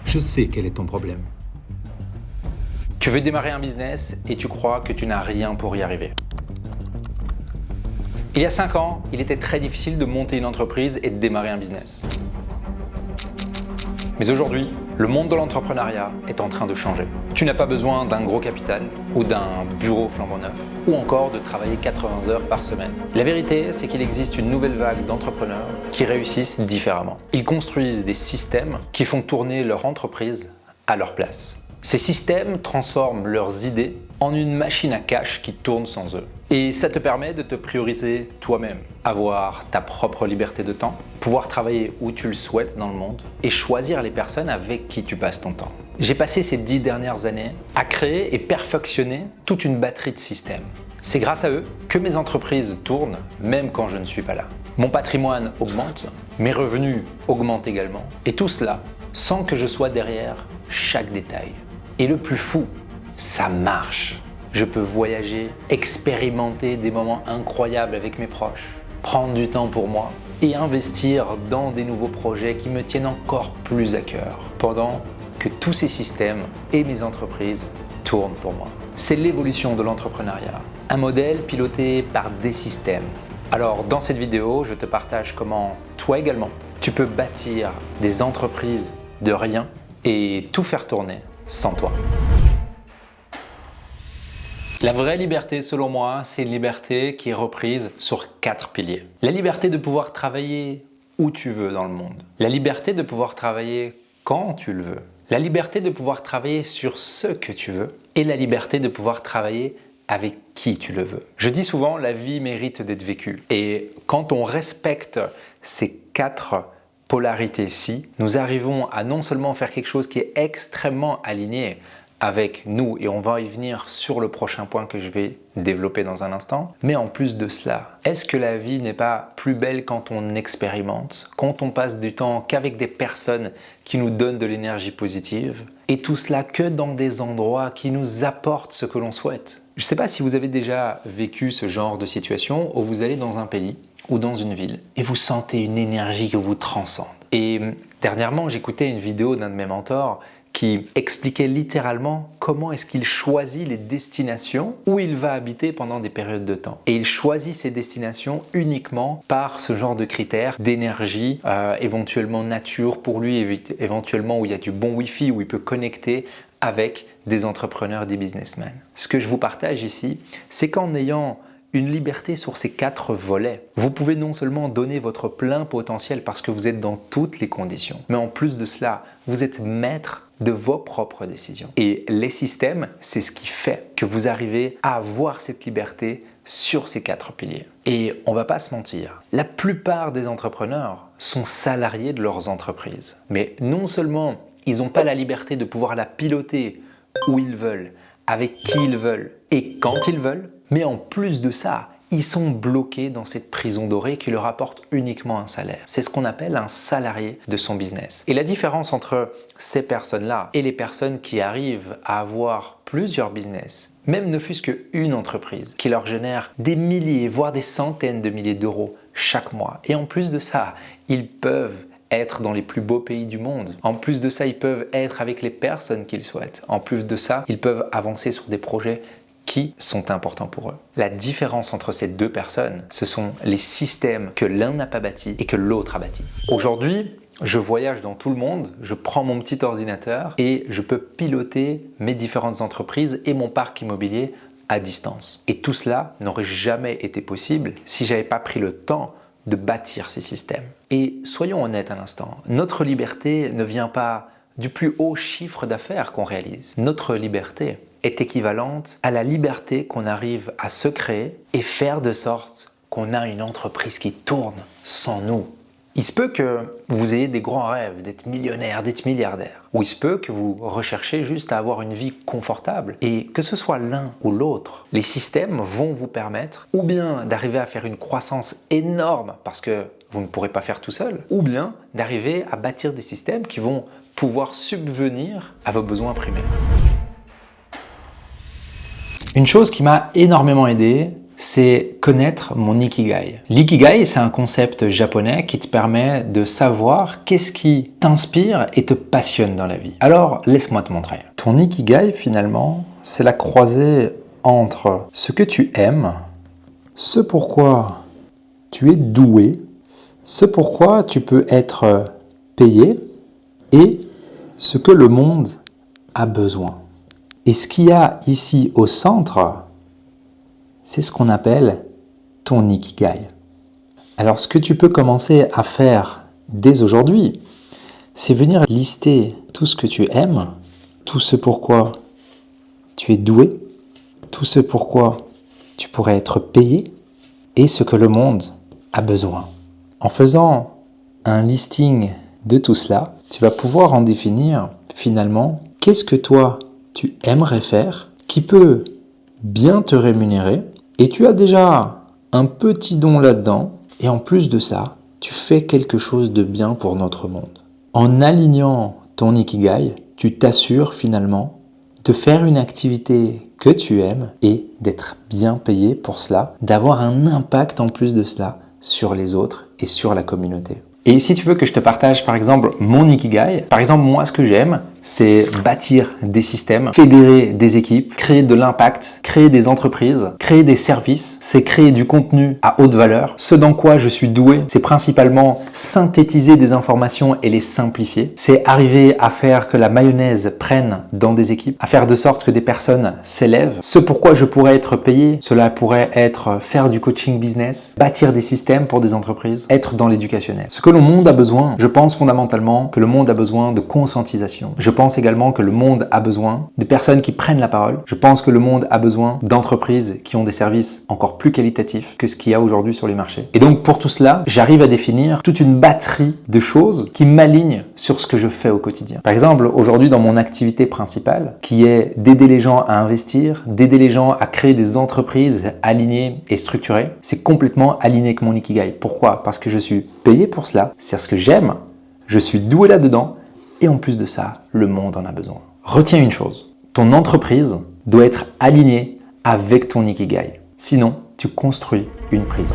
Je sais quel est ton problème. Tu veux démarrer un business et tu crois que tu n'as rien pour y arriver. Il y a 5 ans, il était très difficile de monter une entreprise et de démarrer un business. Mais aujourd'hui, le monde de l'entrepreneuriat est en train de changer. Tu n'as pas besoin d'un gros capital ou d'un bureau flambant neuf ou encore de travailler 80 heures par semaine. La vérité, c'est qu'il existe une nouvelle vague d'entrepreneurs qui réussissent différemment. Ils construisent des systèmes qui font tourner leur entreprise à leur place. Ces systèmes transforment leurs idées en une machine à cash qui tourne sans eux. Et ça te permet de te prioriser toi-même, avoir ta propre liberté de temps, pouvoir travailler où tu le souhaites dans le monde et choisir les personnes avec qui tu passes ton temps. J'ai passé ces 10 dernières années à créer et perfectionner toute une batterie de systèmes. C'est grâce à eux que mes entreprises tournent même quand je ne suis pas là. Mon patrimoine augmente, mes revenus augmentent également et tout cela sans que je sois derrière chaque détail. Et le plus fou, ça marche. Je peux voyager, expérimenter des moments incroyables avec mes proches, prendre du temps pour moi et investir dans des nouveaux projets qui me tiennent encore plus à cœur, pendant que tous ces systèmes et mes entreprises tournent pour moi. C'est l'évolution de l'entrepreneuriat, un modèle piloté par des systèmes. Alors dans cette vidéo, je te partage comment toi également, tu peux bâtir des entreprises de rien et tout faire tourner sans toi. La vraie liberté, selon moi, c'est une liberté qui est reprise sur 4 piliers. La liberté de pouvoir travailler où tu veux dans le monde. La liberté de pouvoir travailler quand tu le veux. La liberté de pouvoir travailler sur ce que tu veux. Et la liberté de pouvoir travailler avec qui tu le veux. Je dis souvent, la vie mérite d'être vécue. Et quand on respecte ces 4 polarités-ci, nous arrivons à non seulement faire quelque chose qui est extrêmement aligné avec nous, et on va y venir sur le prochain point que je vais développer dans un instant, mais en plus de cela, est-ce que la vie n'est pas plus belle quand on expérimente, quand on passe du temps qu'avec des personnes qui nous donnent de l'énergie positive, et tout cela que dans des endroits qui nous apportent ce que l'on souhaite? Je ne sais pas si vous avez déjà vécu ce genre de situation où vous allez dans un pays ou dans une ville et vous sentez une énergie qui vous transcende. Et dernièrement, j'écoutais une vidéo d'un de mes mentors qui expliquait littéralement comment est-ce qu'il choisit les destinations où il va habiter pendant des périodes de temps. Et il choisit ces destinations uniquement par ce genre de critères d'énergie, éventuellement nature pour lui, éventuellement où il y a du bon Wi-Fi, où il peut connecter avec des entrepreneurs, des businessmen. Ce que je vous partage ici, c'est qu'en ayant une liberté sur ces 4 volets, vous pouvez non seulement donner votre plein potentiel parce que vous êtes dans toutes les conditions, mais en plus de cela, vous êtes maître de vos propres décisions. Et les systèmes, c'est ce qui fait que vous arrivez à avoir cette liberté sur ces 4 piliers. Et on va pas se mentir, la plupart des entrepreneurs sont salariés de leurs entreprises. Mais non seulement ils n'ont pas la liberté de pouvoir la piloter où ils veulent, avec qui ils veulent et quand ils veulent, mais en plus de ça, ils sont bloqués dans cette prison dorée qui leur apporte uniquement un salaire. C'est ce qu'on appelle un salarié de son business. Et la différence entre ces personnes-là et les personnes qui arrivent à avoir plusieurs business, même ne fût-ce qu'une entreprise qui leur génère des milliers, voire des centaines de milliers d'euros chaque mois. Et en plus de ça, ils peuvent être dans les plus beaux pays du monde. En plus de ça, ils peuvent être avec les personnes qu'ils souhaitent. En plus de ça, ils peuvent avancer sur des projets qui sont importants pour eux. La différence entre ces 2 personnes, ce sont les systèmes que l'un n'a pas bâtis et que l'autre a bâtis. Aujourd'hui, je voyage dans tout le monde, je prends mon petit ordinateur et je peux piloter mes différentes entreprises et mon parc immobilier à distance. Et tout cela n'aurait jamais été possible si j'avais pas pris le temps de bâtir ces systèmes. Et soyons honnêtes un instant, notre liberté ne vient pas du plus haut chiffre d'affaires qu'on réalise. Notre liberté est équivalente à la liberté qu'on arrive à se créer et faire de sorte qu'on a une entreprise qui tourne sans nous. Il se peut que vous ayez des grands rêves, d'être millionnaire, d'être milliardaire. Ou il se peut que vous recherchez juste à avoir une vie confortable. Et que ce soit l'un ou l'autre, les systèmes vont vous permettre ou bien d'arriver à faire une croissance énorme parce que vous ne pourrez pas faire tout seul, ou bien d'arriver à bâtir des systèmes qui vont pouvoir subvenir à vos besoins primaires. Une chose qui m'a énormément aidé, c'est connaître mon Ikigai. L'ikigai, c'est un concept japonais qui te permet de savoir qu'est-ce qui t'inspire et te passionne dans la vie. Alors, laisse-moi te montrer. Ton Ikigai, finalement, c'est la croisée entre ce que tu aimes, ce pourquoi tu es doué, ce pourquoi tu peux être payé et ce que le monde a besoin. Et ce qu'il y a ici au centre, c'est ce qu'on appelle ton Ikigai. Alors ce que tu peux commencer à faire dès aujourd'hui, c'est venir lister tout ce que tu aimes, tout ce pourquoi tu es doué, tout ce pourquoi tu pourrais être payé et ce que le monde a besoin. En faisant un listing de tout cela, tu vas pouvoir en définir finalement qu'est-ce que toi tu aimerais faire qui peut bien te rémunérer et tu as déjà un petit don là-dedans et en plus de ça, tu fais quelque chose de bien pour notre monde. En alignant ton Ikigai, tu t'assures finalement de faire une activité que tu aimes et d'être bien payé pour cela, d'avoir un impact en plus de cela sur les autres et sur la communauté. Et si tu veux que je te partage par exemple mon Ikigai, par exemple moi ce que j'aime, c'est bâtir des systèmes, fédérer des équipes, créer de l'impact, créer des entreprises, créer des services, c'est créer du contenu à haute valeur. Ce dans quoi je suis doué, c'est principalement synthétiser des informations et les simplifier. C'est arriver à faire que la mayonnaise prenne dans des équipes, à faire de sorte que des personnes s'élèvent. Ce pourquoi je pourrais être payé, cela pourrait être faire du coaching business, bâtir des systèmes pour des entreprises, être dans l'éducationnel. Ce que le monde a besoin, je pense fondamentalement que le monde a besoin de conscientisation. Je pense également que le monde a besoin de personnes qui prennent la parole. Je pense que le monde a besoin d'entreprises qui ont des services encore plus qualitatifs que ce qu'il y a aujourd'hui sur les marchés. Et donc pour tout cela, j'arrive à définir toute une batterie de choses qui m'alignent sur ce que je fais au quotidien. Par exemple, aujourd'hui dans mon activité principale, qui est d'aider les gens à investir, d'aider les gens à créer des entreprises alignées et structurées, c'est complètement aligné avec mon Ikigai. Pourquoi? Parce que je suis payé pour cela, c'est ce que j'aime, je suis doué là-dedans, et en plus de ça, le monde en a besoin. Retiens une chose, ton entreprise doit être alignée avec ton Ikigai. Sinon, tu construis une prison.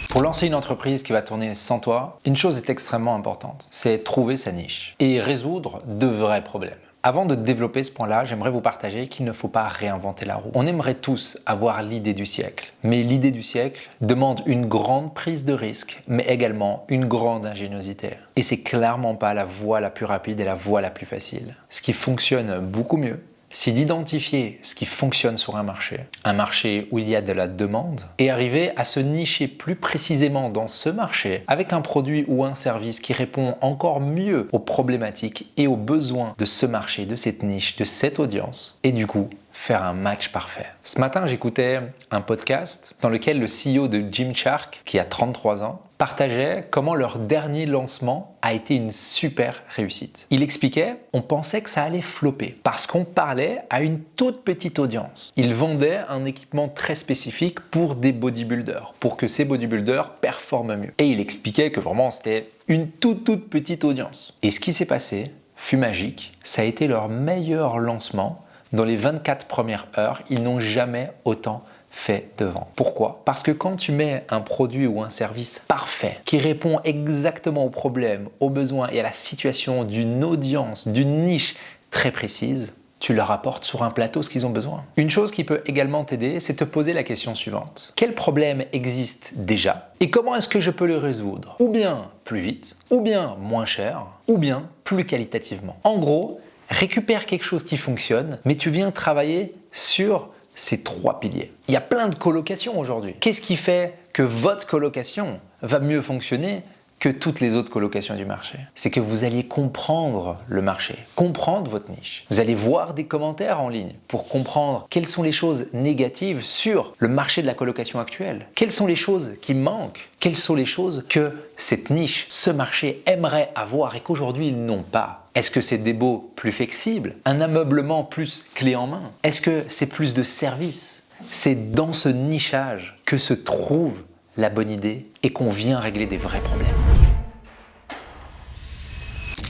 Pour lancer une entreprise qui va tourner sans toi, une chose est extrêmement importante, c'est trouver sa niche et résoudre de vrais problèmes. Avant de développer ce point-là, j'aimerais vous partager qu'il ne faut pas réinventer la roue. On aimerait tous avoir l'idée du siècle, mais l'idée du siècle demande une grande prise de risque, mais également une grande ingéniosité. Et c'est clairement pas la voie la plus rapide et la voie la plus facile. Ce qui fonctionne beaucoup mieux, c'est d'identifier ce qui fonctionne sur un marché où il y a de la demande, et arriver à se nicher plus précisément dans ce marché avec un produit ou un service qui répond encore mieux aux problématiques et aux besoins de ce marché, de cette niche, de cette audience, et du coup, faire un match parfait. Ce matin, j'écoutais un podcast dans lequel le CEO de Gymshark, qui a 33 ans, partageait comment leur dernier lancement a été une super réussite. Il expliquait, on pensait que ça allait flopper parce qu'on parlait à une toute petite audience. Ils vendaient un équipement très spécifique pour des bodybuilders, pour que ces bodybuilders performent mieux. Et il expliquait que vraiment c'était une toute petite audience. Et ce qui s'est passé fut magique, ça a été leur meilleur lancement. Dans les 24 premières heures, ils n'ont jamais autant fait de vente. Pourquoi? Parce que quand tu mets un produit ou un service parfait qui répond exactement aux problèmes, aux besoins et à la situation d'une audience, d'une niche très précise, tu leur apportes sur un plateau ce qu'ils ont besoin. Une chose qui peut également t'aider, c'est te poser la question suivante. Quel problème existe déjà et comment est-ce que je peux le résoudre? Ou bien plus vite, ou bien moins cher, ou bien plus qualitativement. En gros, récupère quelque chose qui fonctionne, mais tu viens travailler sur ces 3 piliers. Il y a plein de colocations aujourd'hui. Qu'est-ce qui fait que votre colocation va mieux fonctionner que toutes les autres colocations du marché? C'est que vous alliez comprendre le marché, comprendre votre niche. Vous allez voir des commentaires en ligne pour comprendre quelles sont les choses négatives sur le marché de la colocation actuelle. Quelles sont les choses qui manquent? Quelles sont les choses que cette niche, ce marché aimerait avoir et qu'aujourd'hui ils n'ont pas? Est-ce que c'est des baux plus flexibles? Un ameublement plus clé en main? Est-ce que c'est plus de services? C'est dans ce nichage que se trouve la bonne idée et qu'on vient régler des vrais problèmes.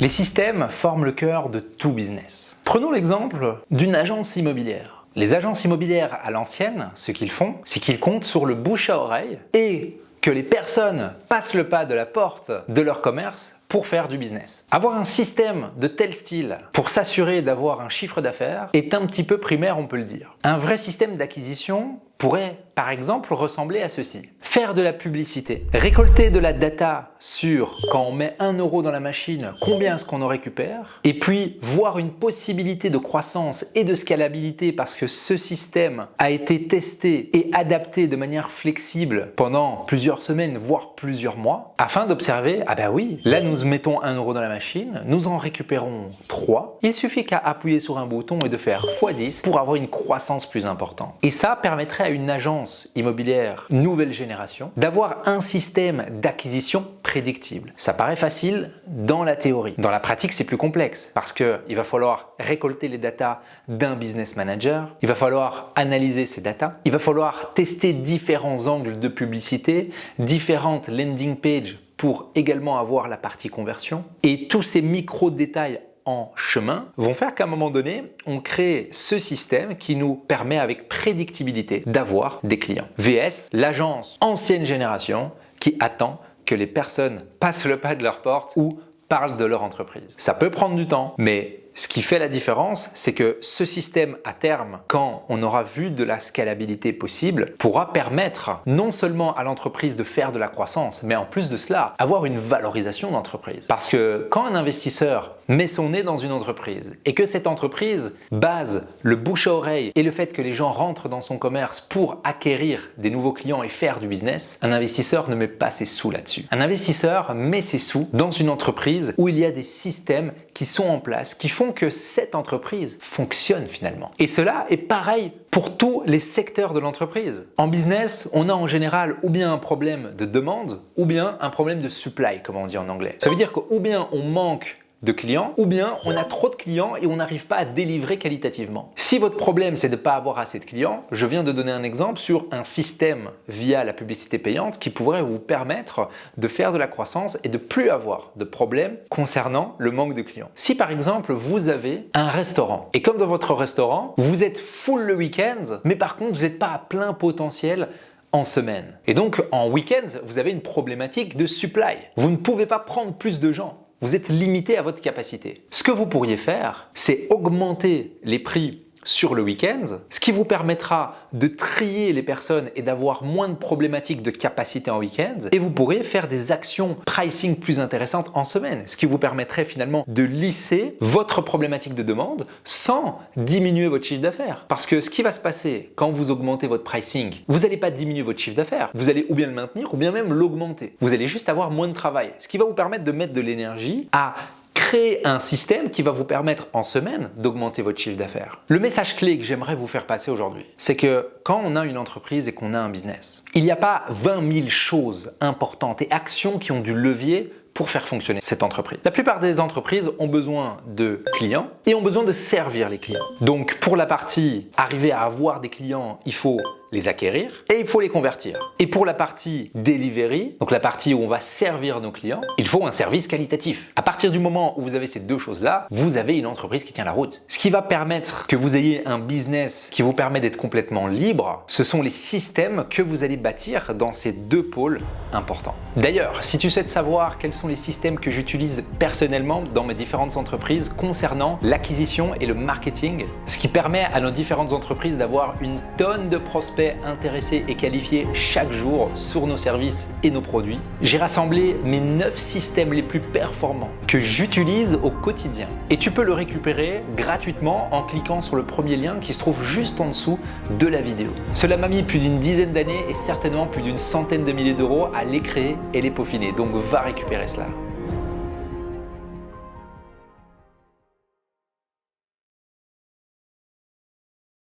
Les systèmes forment le cœur de tout business. Prenons l'exemple d'une agence immobilière. Les agences immobilières à l'ancienne, ce qu'ils font, c'est qu'ils comptent sur le bouche à oreille et que les personnes passent le pas de la porte de leur commerce pour faire du business. Avoir un système de tel style pour s'assurer d'avoir un chiffre d'affaires est un petit peu primaire, on peut le dire. Un vrai système d'acquisition pourrait par exemple ressembler à ceci. Faire de la publicité, récolter de la data sur quand on met 1 euro dans la machine, combien est-ce qu'on en récupère, et puis voir une possibilité de croissance et de scalabilité parce que ce système a été testé et adapté de manière flexible pendant plusieurs semaines, voire plusieurs mois, afin d'observer, ah ben oui, là nous mettons 1 euro dans la machine, nous en récupérons 3, il suffit qu'à appuyer sur un bouton et de faire x10 pour avoir une croissance plus importante. Et ça permettrait à une agence immobilière nouvelle génération d'avoir un système d'acquisition prédictible. Ça paraît facile dans la théorie. Dans la pratique, c'est plus complexe parce qu'il va falloir récolter les datas d'un business manager, il va falloir analyser ces datas, il va falloir tester différents angles de publicité, différentes landing pages pour également avoir la partie conversion et tous ces micro-détails en chemin vont faire qu'à un moment donné, on crée ce système qui nous permet avec prédictibilité d'avoir des clients. VS, l'agence ancienne génération qui attend que les personnes passent le pas de leur porte ou parlent de leur entreprise. Ça peut prendre du temps, mais ce qui fait la différence, c'est que ce système à terme, quand on aura vu de la scalabilité possible, pourra permettre non seulement à l'entreprise de faire de la croissance, mais en plus de cela, avoir une valorisation d'entreprise. Parce que quand un investisseur met son nez dans une entreprise et que cette entreprise base le bouche à oreille et le fait que les gens rentrent dans son commerce pour acquérir des nouveaux clients et faire du business, un investisseur ne met pas ses sous là-dessus. Un investisseur met ses sous dans une entreprise où il y a des systèmes qui sont en place, qui font que cette entreprise fonctionne finalement. Et cela est pareil pour tous les secteurs de l'entreprise. En business, on a en général ou bien un problème de demande ou bien un problème de supply, comme on dit en anglais. Ça veut dire que ou bien on manque de clients, ou bien on a trop de clients et on n'arrive pas à délivrer qualitativement. Si votre problème c'est de ne pas avoir assez de clients, je viens de donner un exemple sur un système via la publicité payante qui pourrait vous permettre de faire de la croissance et de plus avoir de problèmes concernant le manque de clients. Si par exemple vous avez un restaurant et comme dans votre restaurant, vous êtes full le week-end, mais par contre vous n'êtes pas à plein potentiel en semaine. Et donc en week-end, vous avez une problématique de supply. Vous ne pouvez pas prendre plus de gens. Vous êtes limité à votre capacité. Ce que vous pourriez faire, c'est augmenter les prix sur le week-end, ce qui vous permettra de trier les personnes et d'avoir moins de problématiques de capacité en week-end. Et vous pourrez faire des actions pricing plus intéressantes en semaine, ce qui vous permettrait finalement de lisser votre problématique de demande sans diminuer votre chiffre d'affaires. Parce que ce qui va se passer quand vous augmentez votre pricing, vous n'allez pas diminuer votre chiffre d'affaires, vous allez ou bien le maintenir ou bien même l'augmenter. Vous allez juste avoir moins de travail, ce qui va vous permettre de mettre de l'énergie à créer un système qui va vous permettre en semaine d'augmenter votre chiffre d'affaires. Le message clé que j'aimerais vous faire passer aujourd'hui, c'est que quand on a une entreprise et qu'on a un business, il n'y a pas 20 000 choses importantes et actions qui ont du levier pour faire fonctionner cette entreprise. La plupart des entreprises ont besoin de clients et ont besoin de servir les clients. Donc pour la partie arriver à avoir des clients, il faut les acquérir et il faut les convertir. Et pour la partie delivery, donc la partie où on va servir nos clients, il faut un service qualitatif. À partir du moment où vous avez ces deux choses-là, vous avez une entreprise qui tient la route. Ce qui va permettre que vous ayez un business qui vous permet d'être complètement libre, ce sont les systèmes que vous allez bâtir dans ces deux pôles importants. D'ailleurs, si tu souhaites savoir quels sont les systèmes que j'utilise personnellement dans mes différentes entreprises concernant l'acquisition et le marketing, ce qui permet à nos différentes entreprises d'avoir une tonne de prospects intéressés et qualifiés chaque jour sur nos services et nos produits. J'ai rassemblé mes 9 systèmes les plus performants que j'utilise au quotidien. Et tu peux le récupérer gratuitement en cliquant sur le premier lien qui se trouve juste en dessous de la vidéo. Cela m'a mis plus d'une dizaine d'années et certainement plus d'une centaine de milliers d'euros à les créer et les peaufiner. Donc va récupérer cela.